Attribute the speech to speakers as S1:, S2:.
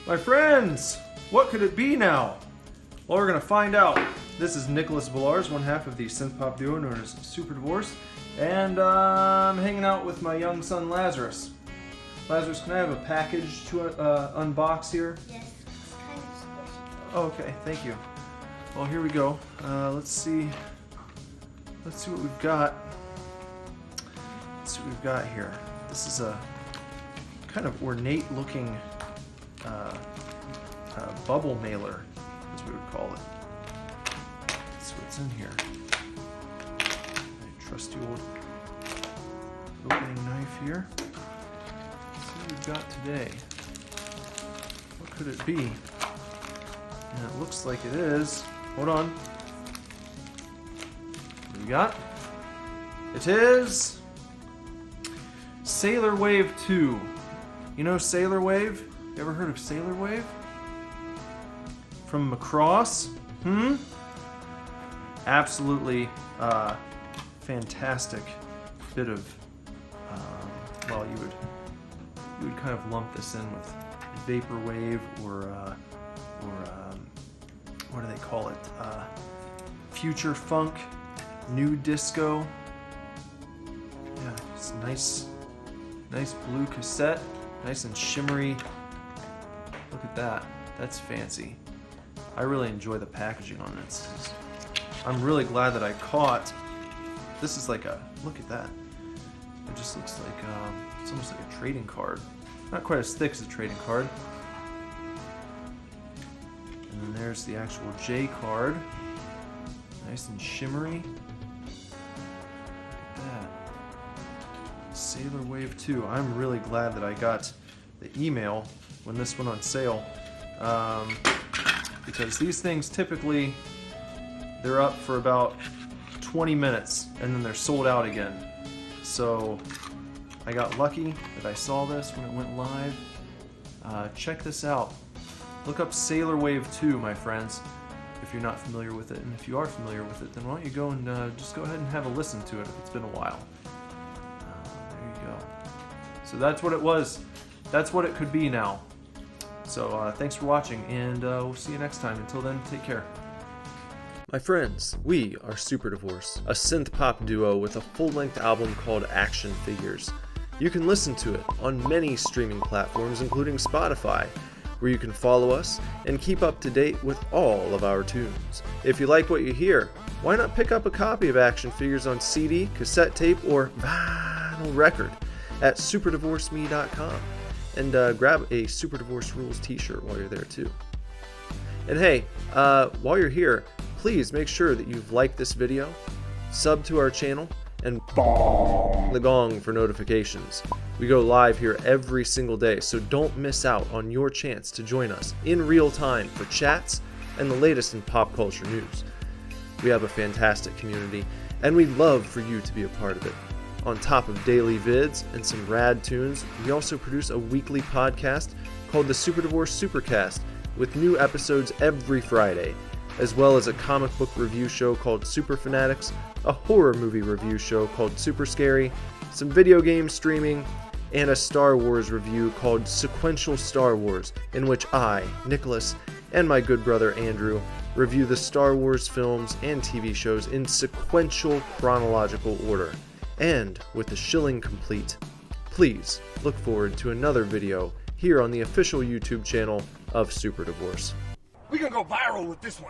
S1: My friends, what could it be now? Well, we're going to find out. This is Nicholas Villars, one half of the synth pop duo known as Superdivorce, and I'm hanging out with my young son Lazarus. Lazarus, can I have a package to unbox here?
S2: Yes, it's kind of squishy.
S1: Oh, okay, thank you. Well, here we go. Let's see what we've got. Let's see what we've got here. This is a kind of ornate looking bubble mailer, as we would call it. Let's see what's in here. My trusty old opening knife here. Let's see what we've got today. What could it be? And it looks like it is. Hold on. What do we got? It is Sailor Wave 2. You know Sailor Wave? You ever heard of Sailor Wave? From Macross? Absolutely fantastic bit of, well, you would kind of lump this in with Vaporwave or what do they call it? Future Funk, New Disco. Yeah, it's a nice blue cassette, nice and shimmery. Look at that, that's fancy. I really enjoy the packaging on this. I'm really glad that I caught. This is like a, look at that. It just looks like, it's almost like a trading card. Not quite as thick as a trading card. And then there's the actual J card. Nice and shimmery. Look at that. Sailor Wave 2. I'm really glad that I got the email when this went on sale. Because these things typically, they're up for about 20 minutes and then they're sold out again. So I got lucky that I saw this when it went live. Check this out. Look up Sailor Wave 2, my friends, if you're not familiar with it. And if you are familiar with it, then why don't you go and just go ahead and have a listen to it if it's been a while. There you go. So that's what it was. That's what it could be now. So thanks for watching, and we'll see you next time. Until then, take care. My friends, we are Superdivorce, a synth pop duo with a full-length album called Action Figures. You can listen to it on many streaming platforms, including Spotify, where you can follow us and keep up to date with all of our tunes. If you like what you hear, why not pick up a copy of Action Figures on CD, cassette tape, or vinyl record at superdivorceme.com. And grab a Superdivorce Rules t-shirt while you're there too. And hey, while you're here, please make sure that you've liked this video, sub to our channel, and bong the gong for notifications. We go live here every single day, so don't miss out on your chance to join us in real time for chats and the latest in pop culture news. We have a fantastic community, and we'd love for you to be a part of it. On top of daily vids and some rad tunes, we also produce a weekly podcast called the Superdivorce Supercast with new episodes every Friday, as well as a comic book review show called Super Fanatics, a horror movie review show called Super Scary, some video game streaming, and a Star Wars review called Sequential Star Wars, in which I, Nicholas, and my good brother Andrew review the Star Wars films and TV shows in sequential chronological order. And with the shilling complete, please look forward to another video here on the official YouTube channel of Superdivorce.
S3: We're gonna go viral with this one.